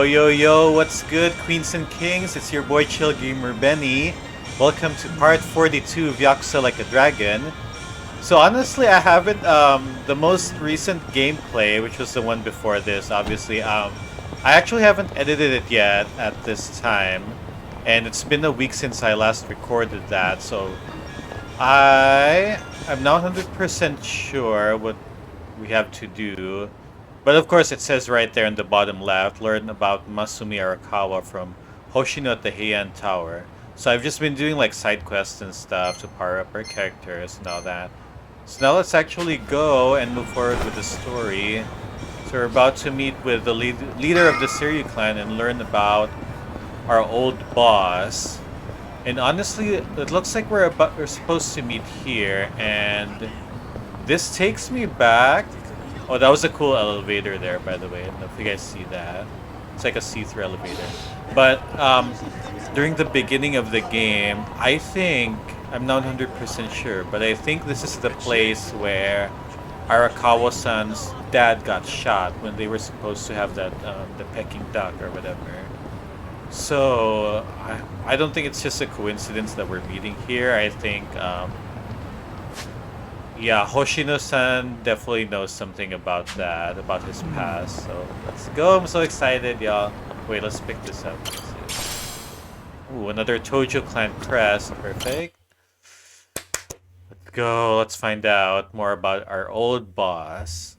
Yo, what's good, Queens and Kings? It's your boy Chill Gamer Benny. Welcome to part 42 of Yakuza Like a Dragon. So honestly, I haven't, the most recent gameplay, which was the one before this, obviously, I actually haven't edited it yet at this time. And it's been a week since I last recorded that, so I'm not 100% sure what we have to do. But of course, it says right there in the bottom left, learn about Masumi Arakawa from Hoshino at the Heian Tower. So I've just been doing like side quests and stuff to power up our characters and all that. So now let's actually go and move forward with the story. So we're about to meet with the leader of the Seiryu clan and learn about our old boss. And honestly, it looks like we're supposed to meet here, and this takes me back. Oh, that was a cool elevator there, by the way. I don't know if you guys see that. It's like a see-through elevator. But during the beginning of the game, I think, I'm not 100% sure, but I think this is the place where Arakawa-san's dad got shot when they were supposed to have that, the Peking duck or whatever. So, I don't think it's just a coincidence that we're meeting here. I think, yeah, Hoshino-san definitely knows something about that, about his past. So let's go. I'm so excited, y'all. Wait, let's pick this up. Ooh, another Tojo clan crest. Perfect. Let's go. Let's find out more about our old boss.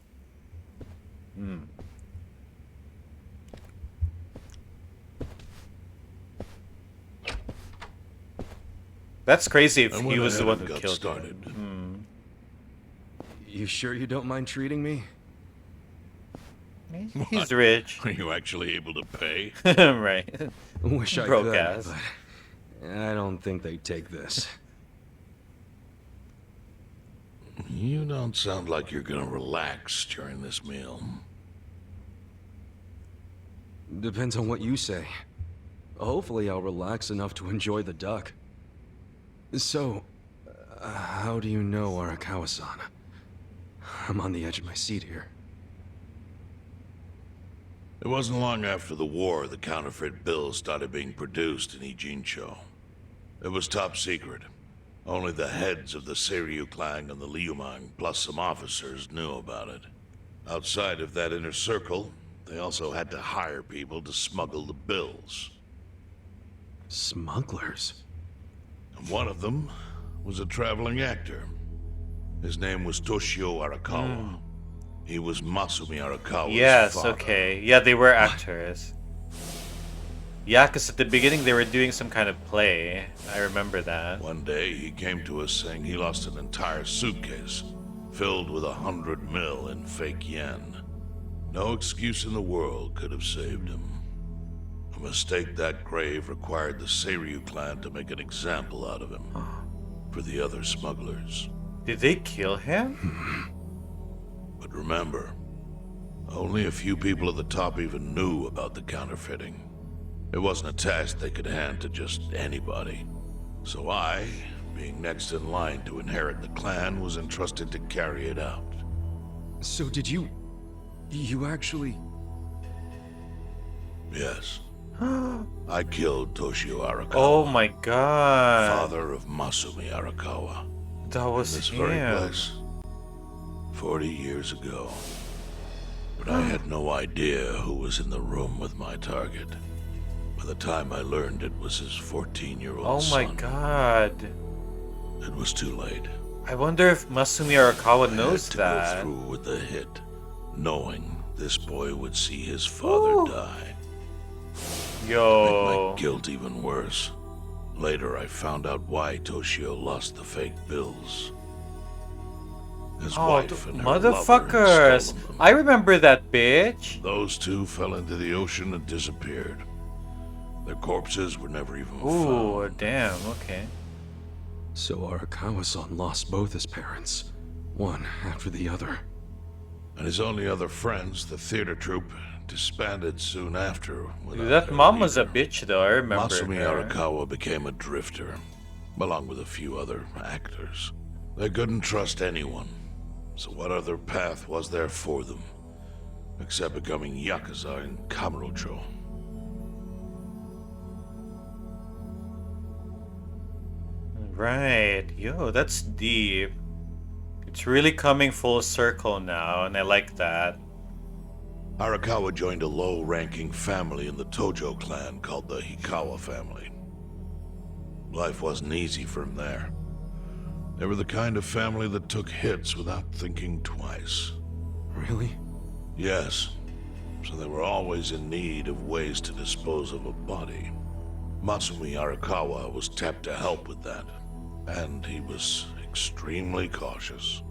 That's crazy if he was the one who killed him. You sure you don't mind treating me? He's rich. Are you actually able to pay? Right. Wish I Broke could, ass. but I don't think they'd take this. You don't sound like you're gonna relax during this meal. Depends on what you say. Hopefully I'll relax enough to enjoy the duck. So, how do you know Arakawa-san? I'm on the edge of my seat here. It wasn't long after the war the counterfeit bills started being produced in Ijincho. It was top secret. Only the heads of the Seiryu clan and the Liumang, plus some officers, knew about it. Outside of that inner circle, they also had to hire people to smuggle the bills. Smugglers? And one of them was a traveling actor. His name was Toshio Arakawa. He was Masumi Arakawa's father. Okay. Yeah, they were actors. Yeah, because at the beginning they were doing some kind of play. I remember that. One day he came to us saying he lost an entire suitcase filled with 100 mil in fake yen. No excuse in the world could have saved him. A mistake that grave required the Seiryu clan to make an example out of him for the other smugglers. Did they kill him? But remember, only a few people at the top even knew about the counterfeiting. It wasn't a task they could hand to just anybody. So I, being next in line to inherit the clan, was entrusted to carry it out. So did you actually... Yes. I killed Toshio Arakawa. Oh my god. Father of Masumi Arakawa. That was This him. very place. 40 years ago. But I had no idea who was in the room with my target. By the time I learned it was his 14-year-old Oh my son. god. It was too late. I wonder if Masumi Arakawa knows I had to that. go through with the hit, knowing this boy would see his father die. Make Yo. my guilt even worse. Later, I found out why Toshio lost the fake bills. His wife and her lover had motherfuckers. stolen them. I remember that bitch. Those two fell into the ocean and disappeared. Their corpses were never even Ooh, found. damn, okay. So Arakawa-san lost both his parents, one after the other. And his only other friends, the theater troupe, disbanded soon after. without That their mom was a leader. bitch though, I remember Masumi her. Arakawa became a drifter, along with a few other actors. They couldn't trust anyone, so what other path was there for them, except becoming Yakuza in Kamurocho? Right. Yo, that's deep. It's really coming full circle now, and I like that. Arakawa joined a low-ranking family in the Tojo clan called the Hikawa family. Life wasn't easy for him there. They were the kind of family that took hits without thinking twice. Really? Yes, so they were always in need of ways to dispose of a body. Matsumi Arakawa was tapped to help with that, and he was extremely cautious.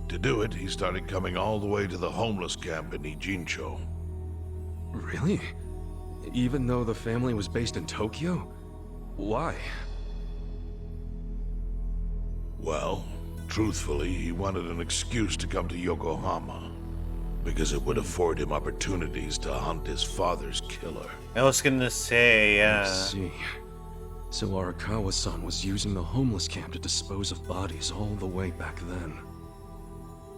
To do it, he started coming all the way to the homeless camp in Ijincho. Really? Even though the family was based in Tokyo? Why? Well, truthfully, he wanted an excuse to come to Yokohama, because it would afford him opportunities to hunt his father's killer. I was gonna say, I yeah. see. So Arakawa-san was using the homeless camp to dispose of bodies all the way back then.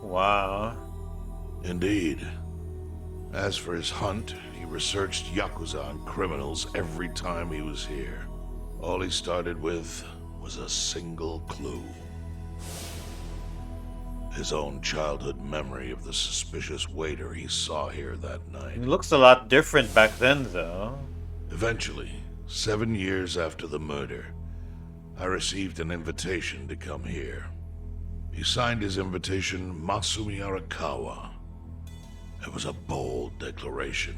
Wow. Indeed. As for his hunt, he researched Yakuza and criminals every time he was here. All he started with was a single clue. His own childhood memory of the suspicious waiter he saw here that night. It looks a lot different back then, though. Eventually, 7 years after the murder, I received an invitation to come here. He signed his invitation Matsumi Arakawa. It was a bold declaration,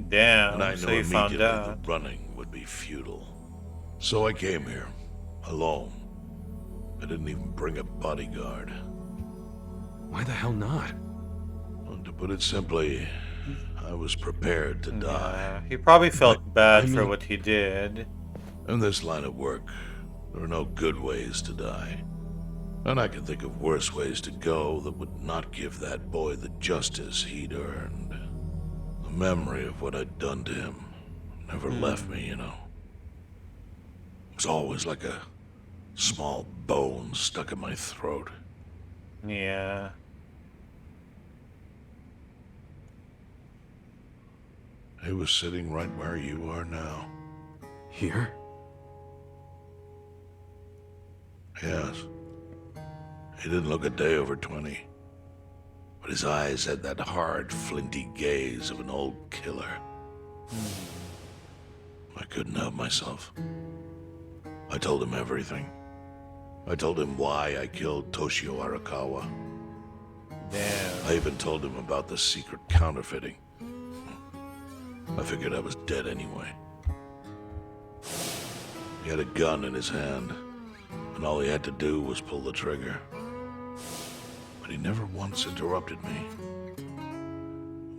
Damn, and I so knew you found immediately out. that running would be futile. So I came here, alone. I didn't even bring a bodyguard. Why the hell not? Well, to put it simply, I was prepared to die. Yeah, he probably felt bad I for mean- what he did. In this line of work, there are no good ways to die. And I can think of worse ways to go that would not give that boy the justice he'd earned. The memory of what I'd done to him never left me, you know. It was always like a small bone stuck in my throat. Yeah. He was sitting right where you are now. Here? Yes. He didn't look a day over 20. But his eyes had that hard, flinty gaze of an old killer. I couldn't help myself. I told him everything. I told him why I killed Toshio Arakawa. Damn. I even told him about the secret counterfeiting. I figured I was dead anyway. He had a gun in his hand, and all he had to do was pull the trigger. But he never once interrupted me.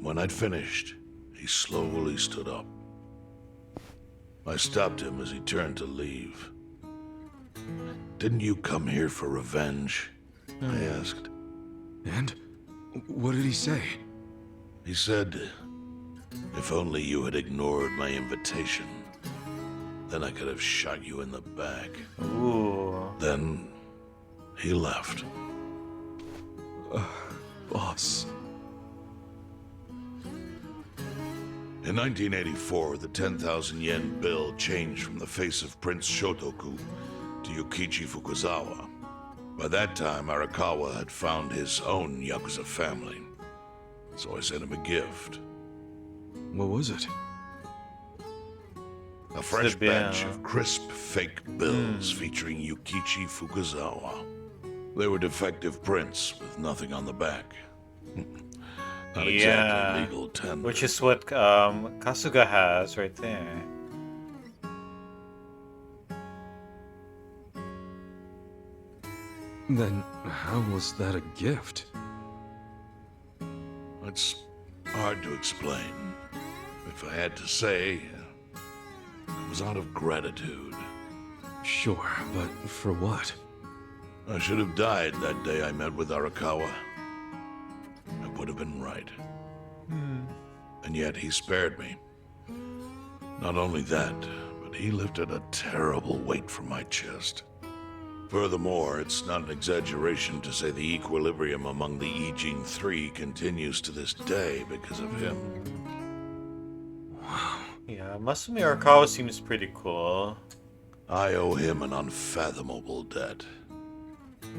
When I'd finished, he slowly stood up. I stopped him as he turned to leave. Didn't you come here for revenge? I asked. And? What did he say? He said, if only you had ignored my invitation, then I could have shot you in the back. Ooh. Then he left. Boss. In 1984, the 10,000 yen bill changed from the face of Prince Shotoku to Yukichi Fukuzawa. By that time, Arakawa had found his own Yakuza family. So I sent him a gift. What was it? A fresh the bill. batch of crisp fake bills featuring Yukichi Fukuzawa. They were defective prints with nothing on the back. Not exactly legal tender. Which is what Kasuga has right there. Then how was that a gift? It's hard to explain. If I had to say, it was out of gratitude. Sure, but for what? I should have died that day I met with Arakawa. I would have been right. And yet he spared me. Not only that, but he lifted a terrible weight from my chest. Furthermore, it's not an exaggeration to say the equilibrium among the Ijin Three continues to this day because of him. Yeah, Masumi Arakawa seems pretty cool. I owe him an unfathomable debt.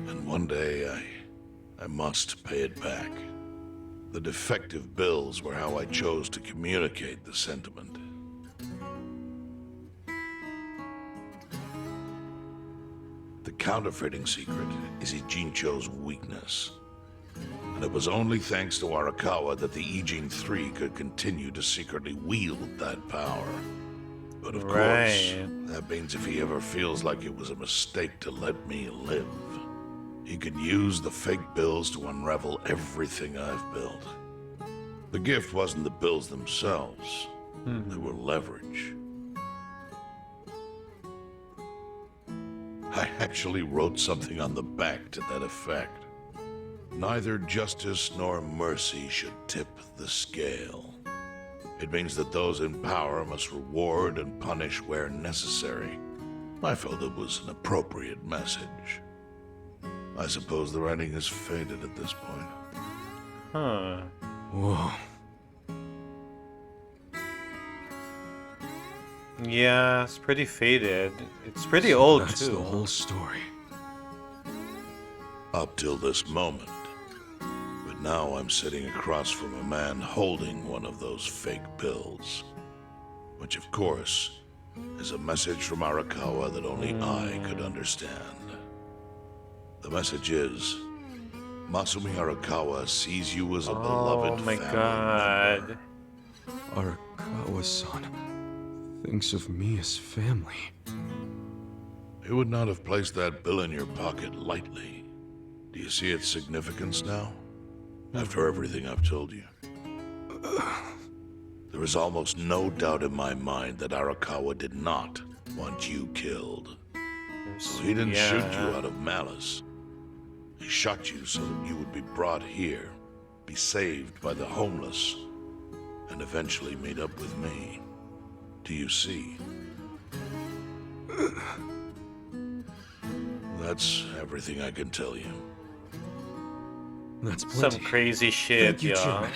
And one day I must pay it back. The defective bills were how I chose to communicate the sentiment. The counterfeiting secret is Ijincho's weakness. And it was only thanks to Arakawa that the Ijin 3 could continue to secretly wield that power. But of course, that means if he ever feels like it was a mistake to let me live, he could use the fake bills to unravel everything I've built. The gift wasn't the bills themselves. They were leverage. I actually wrote something on the back to that effect. Neither justice nor mercy should tip the scale. It means that those in power must reward and punish where necessary. I felt it was an appropriate message. I suppose the writing has faded at this point. Huh. Whoa. Yeah, it's pretty faded. It's pretty old, That's too. the whole story. Up till this moment. But now I'm sitting across from a man holding one of those fake bills. Which, of course, is a message from Arakawa that only I could understand. The message is, Masumi Arakawa sees you as a beloved Oh my family god. member. Arakawa-san thinks of me as family. He would not have placed that bill in your pocket lightly. Do you see its significance now? After everything I've told you? There is almost no doubt in my mind that Arakawa did not want you killed. So he didn't shoot you out of malice. He shot you so that you would be brought here, be saved by the homeless, and eventually meet up with me. Do you see? That's everything I can tell you. That's plenty. Some crazy shit, Thank you, y'all. Chairman.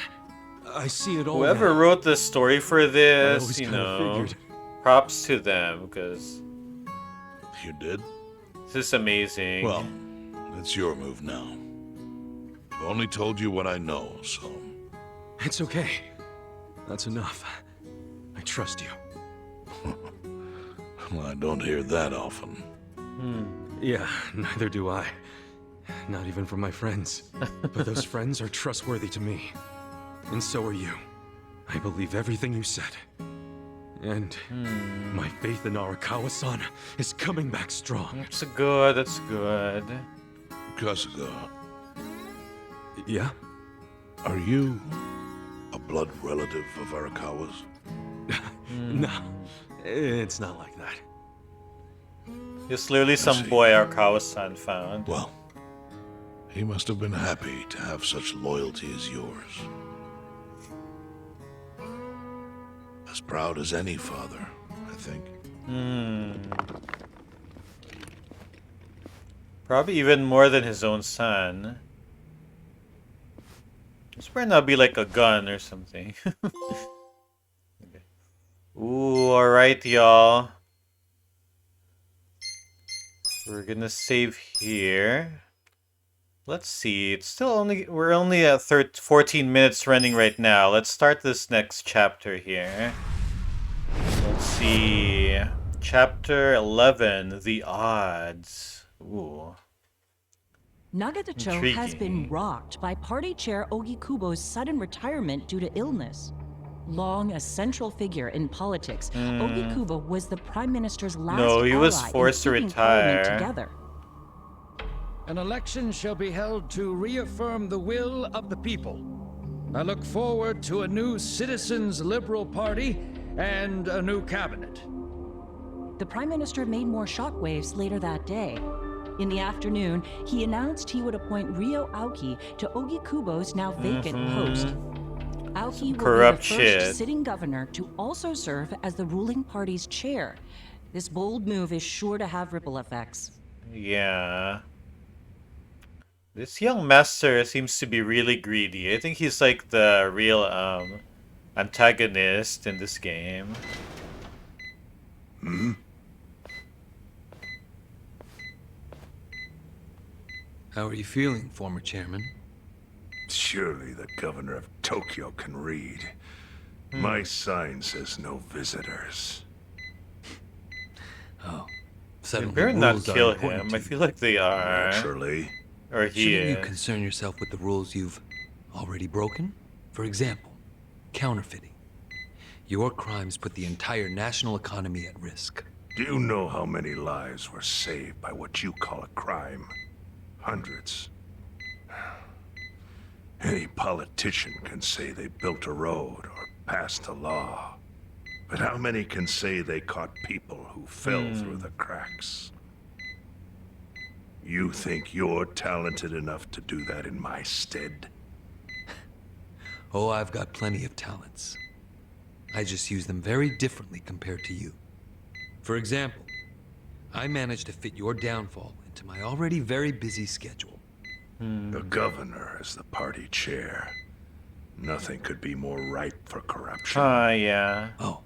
I see it all. Whoever now. wrote the story for I this, always you kinda know, figured. props to them, because You did? this is amazing. Well, it's your move now. I've only told you what I know, so... It's okay. That's enough. I trust you. Well, I don't hear that often. Yeah, neither do I. Not even from my friends. But those friends are trustworthy to me. And so are you. I believe everything you said. And my faith in Arakawa-san is coming back strong. That's good, that's good. Kasuga, Yeah? are you a blood relative of Arakawa's? No, it's not like that. It's literally some see. boy Arakawa-san found. Well, he must have been happy to have such loyalty as yours. As proud as any father, I think. Probably even more than his own son. This better not be like a gun or something. Okay. Ooh, alright, y'all. We're gonna save here. Let's see. It's still we're only at 14 minutes running right now. Let's start this next chapter here. Let's see. Chapter 11, The Odds. Ooh. Nagatacho has been Intriguing. rocked by party chair Ogikubo's sudden retirement due to illness. Long a central figure in politics, Ogikubo was the prime minister's last No, he was ally in forced to keeping Parliament retire. together. An election shall be held to reaffirm the will of the people. I look forward to a new Citizens Liberal Party and a new cabinet. The prime minister made more shockwaves later that day. In the afternoon, he announced he would appoint Ryo Aoki to Ogikubo's now vacant post. Aoki will corrupt be the first shit. sitting governor to also serve as the ruling party's chair. This bold move is sure to have ripple effects. Yeah. This young master seems to be really greedy. I think he's like the real antagonist in this game. How are you feeling, former chairman? Surely the governor of Tokyo can read. My sign says no visitors. Oh. You Suddenly better not rules are kill important him. to I you. feel like they are. Naturally. Or he Shouldn't you is. concern yourself with the rules you've already broken? For example, counterfeiting. Your crimes put the entire national economy at risk. Do you know how many lives were saved by what you call a crime? Hundreds. Any politician can say they built a road or passed a law. But how many can say they caught people who fell through the cracks? You think you're talented enough to do that in my stead? Oh, I've got plenty of talents. I just use them very differently compared to you. For example, I managed to fit your downfall into my already very busy schedule. The governor is the party chair. Nothing could be more ripe for corruption. Yeah. Oh,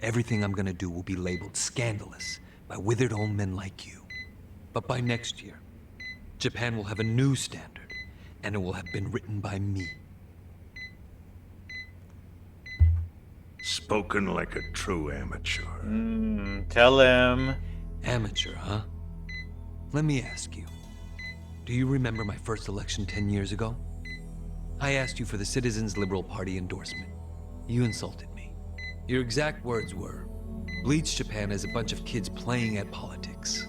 everything I'm gonna do will be labeled scandalous by withered old men like you. But by next year, Japan will have a new standard, and it will have been written by me. Spoken like a true amateur. Tell him. Amateur, huh? Let me ask you. Do you remember my first election 10 years ago? I asked you for the Citizens Liberal Party endorsement. You insulted me. Your exact words were, "Bleach Japan is a bunch of kids playing at politics."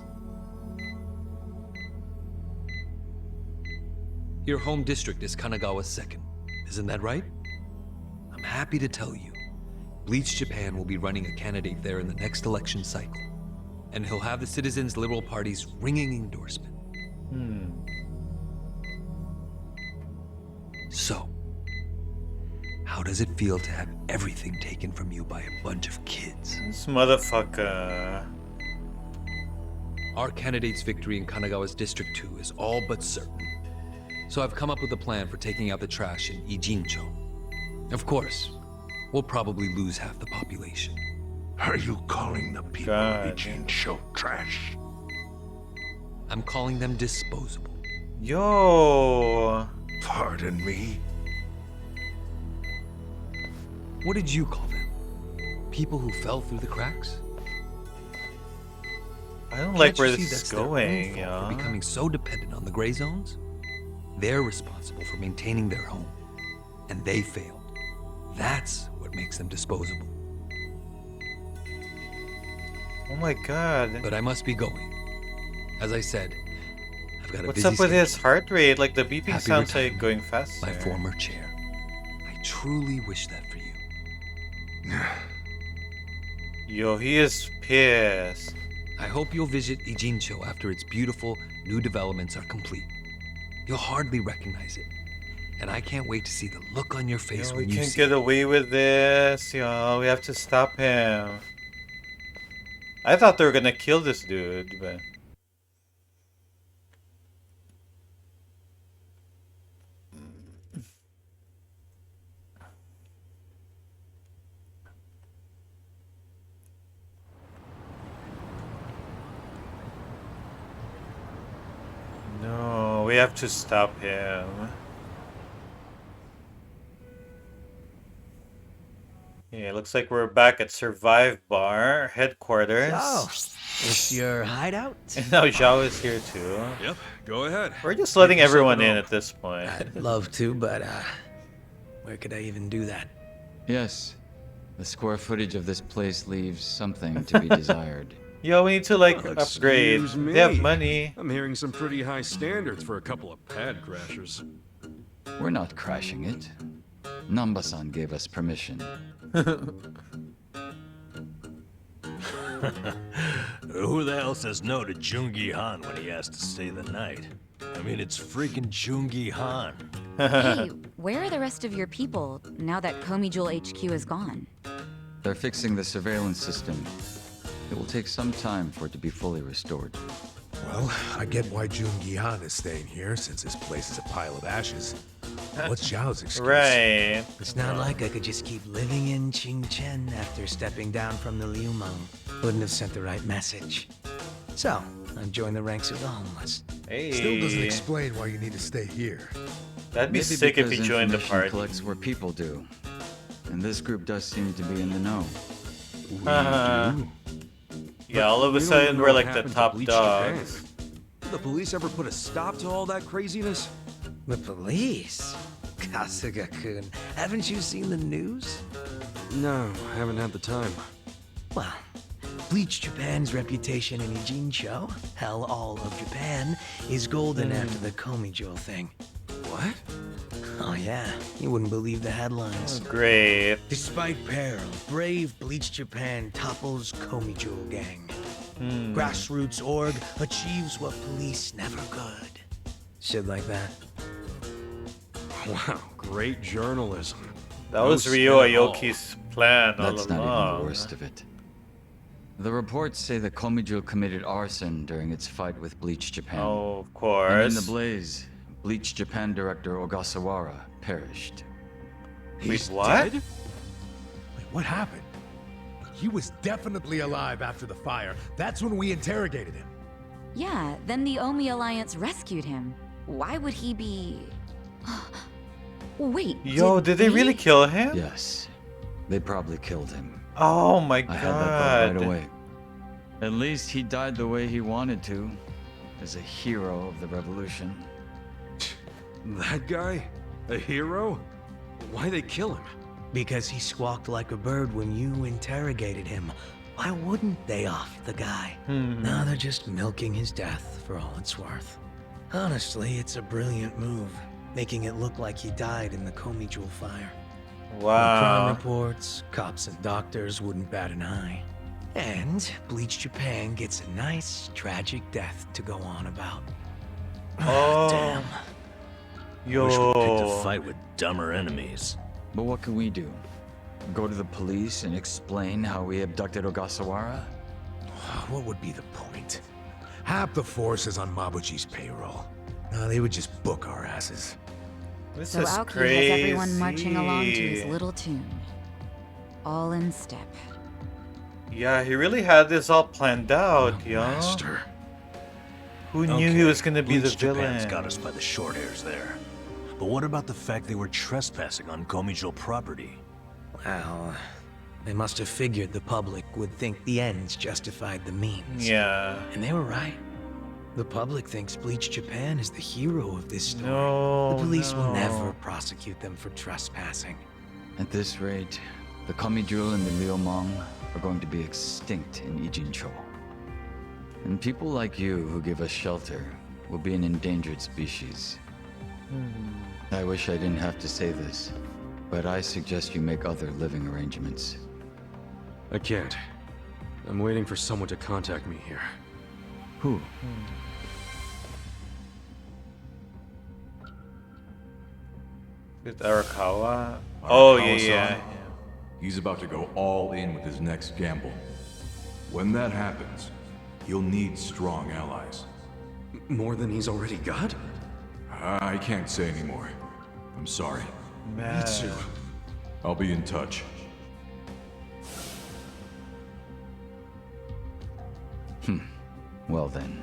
Your home district is Kanagawa's second. Isn't that right? I'm happy to tell you, Bleach Japan will be running a candidate there in the next election cycle. And he'll have the Citizens Liberal Party's ringing endorsement. So, how does it feel to have everything taken from you by a bunch of kids? This motherfucker. Our candidate's victory in Kanagawa's District 2 is all but certain. So I've come up with a plan for taking out the trash in Ijincho. Of course, we'll probably lose half the population. Are you calling the people of Ijincho trash? I'm calling them disposable. Yo. Pardon me? What did you call them? People who fell through the cracks? I don't like Can't where you see this is that's their own going, fault for yeah. becoming so dependent on the gray zones? They're responsible for maintaining their home, and they failed. That's what makes them disposable. Oh my god. But I must be going. As I said, I've got a What's busy up with his schedule. heart rate? Like the beeping Happy sounds like retirement, going faster. My former chair. I truly wish that for you. Yo, he is pissed. I hope you'll visit Ijincho after its beautiful new developments are complete. You'll hardly recognize it. And I can't wait to see the look on your face Yo, when we you can't see get it. away with this. Yo, we have to stop him. I thought they were gonna kill this dude, but... No, we have to stop him. Yeah, looks like we're back at Survive Bar headquarters. Oh, it's your hideout? And now Zhao is here too. Yep, go ahead. We're just letting yourself everyone at in home. at this point. I'd love to, but where could I even do that? Yes. The square footage of this place leaves something to be desired. Yo, we need to like Oh, Well, upgrade. excuse me. They have money. I'm hearing some pretty high standards for a couple of pad crashers. We're not crashing it. Namba-san gave us permission. Who the hell says no to Jungi Han when he has to stay the night? I mean, it's freaking Jungi Han. Hey, where are the rest of your people now that Komi Jewel HQ is gone? They're fixing the surveillance system. It will take some time for it to be fully restored. Well, I get why Jun Gihan is staying here, since this place is a pile of ashes. What's Zhao's excuse? Right. It's not like I could just keep living in Qingchen after stepping down from the Liumeng. Wouldn't have sent the right message. So, I joined the ranks of the homeless. Still doesn't Hey, explain why you need to stay here. that'd be Maybe sick if because he joined the information party. collects where people do. And this group does seem to be in the know. Yeah, all of a We don't sudden even know we're what like the happened to top Bleach Japan. dogs. Did the police ever put a stop to all that craziness? The police? Kasuga-kun, haven't you seen the news? No, haven't had the time. Well, Bleach Japan's reputation in Ijincho, hell, all of Japan, is golden after the Komi Jewel thing. What? Oh yeah, you wouldn't believe the headlines. Great. Despite peril, brave Bleach Japan topples Komi Jewel gang. Grassroots org achieves what police never could. Shit like that. Wow, great journalism. That No was spin Ryo at all. Aoki's plan all That's not even along. the worst of it. The reports say that Komijo committed arson during its fight with Bleach Japan. Oh, of And in the course. blaze, Bleach Japan director Ogasawara perished. He's what? dead? Wait, what happened? He was definitely alive after the fire. That's when we interrogated him. Yeah, then the Omi Alliance rescued him. Why would he be... Wait, Yo, did they really kill him? Yes, they probably killed him. Oh my I had that thought god. right away. At least he died the way he wanted to, as a hero of the revolution. That guy? A hero? Why'd they kill him? Because he squawked like a bird when you interrogated him. Why wouldn't they off the guy? No, they're just milking his death for all it's worth. Honestly, it's a brilliant move, making it look like he died in the Komi Jewel fire. No crime Wow. reports, cops and doctors wouldn't bat an eye. And Bleach Japan gets a nice, tragic death to go on about. Oh. Damn. Wish we picked a Yo. fight with dumber enemies. But what can we do? Go to the police and explain how we abducted Ogasawara? What would be the point? Half the force is on Mabuchi's payroll. No, they would just book our asses. This So is Aoki crazy. has everyone marching along to his little tune. All in step. Yeah, he really had this all planned out, yo. Master. Who knew he was gonna be the Bleach Japan's villain? got us by the short hairs there. But what about the fact they were trespassing on Komijo property? Well, they must have figured the public would think the ends justified the means. Yeah. And they were right. The public thinks Bleach Japan is the hero of this story. No. The police will no. never prosecute them for trespassing. At this rate, the Komijul and the Liumang are going to be extinct in Ijincho. And people like you who give us shelter will be an endangered species. I wish I didn't have to say this, but I suggest you make other living arrangements. I can't. I'm waiting for someone to contact me here. Who? With Arakawa? Oh, yeah, Arakawa-san, yeah. He's about to go all in with his next gamble. When that happens, he'll need strong allies. More than he's already got? I can't say anymore. I'm sorry. Man. I'll be in touch. Well then.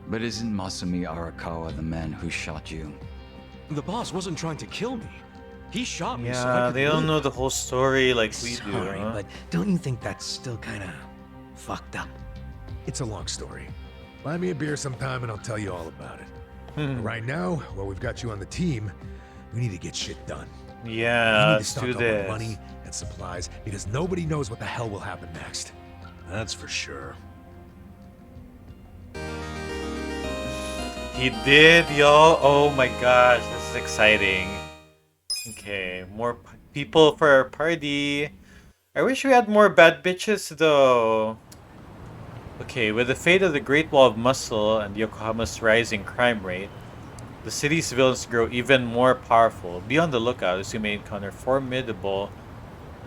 But isn't Masumi Arakawa the man who shot you? The boss wasn't trying to kill me. He shot me so I Yeah, could they don't live. know the whole story like we do. Sorry, Huh? but don't you think that's still kind of fucked up? It's a long story. Buy me a beer sometime and I'll tell you all about it. Hmm. Right now, while we've got you on the team, we need to get shit done. Yeah, we need to let's stock do up on this. money and supplies because nobody knows what the hell will happen next. That's for sure. He did, yo. Oh my gosh, this is exciting. Okay, more people for our party. I wish we had more bad bitches though. Okay, with the fate of the Great Wall of Muscle and Yokohama's rising crime rate, the city's villains grow even more powerful. Be on the lookout as you may encounter formidable,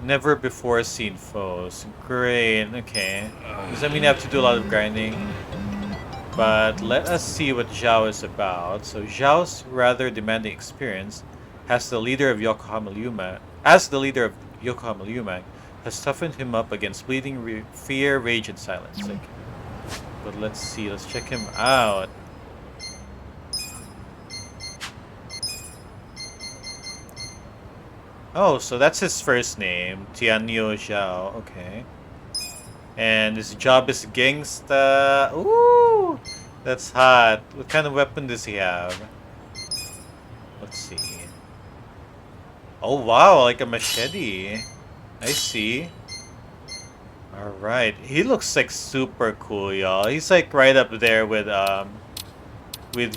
never before seen foes. Great, okay. Does that mean I have to do a lot of grinding? But let us see what Zhao is about. So Zhao's rather demanding experience as the leader of Yokohama Lumag, has toughened him up against bleeding fear, rage, and silence. Like, but let's see, let's check him out. Oh, so that's his first name, Tianyo Zhao. Okay. And his job is gangsta. Ooh, that's hot. What kind of weapon does he have? Let's see. Oh wow, like a machete. I see. All right, he looks like super cool, y'all. He's like right up there with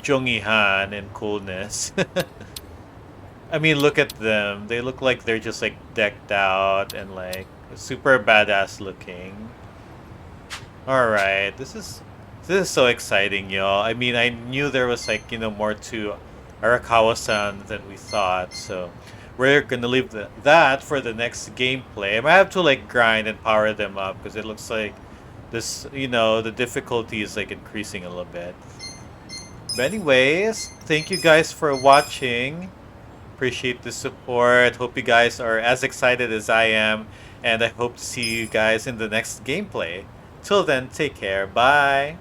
Jung Han in coolness. I mean, look at them. They look like they're just like decked out and like super badass looking. All right, this is so exciting, y'all. I mean, I knew there was like, more to Arakawa-san than we thought. So we're gonna leave that for the next gameplay. I might have to like grind and power them up because it looks like this, the difficulty is like increasing a little bit. But anyways, thank you guys for watching. Appreciate the support. Hope you guys are as excited as I am, and I hope to see you guys in the next gameplay. Till then, take care. Bye.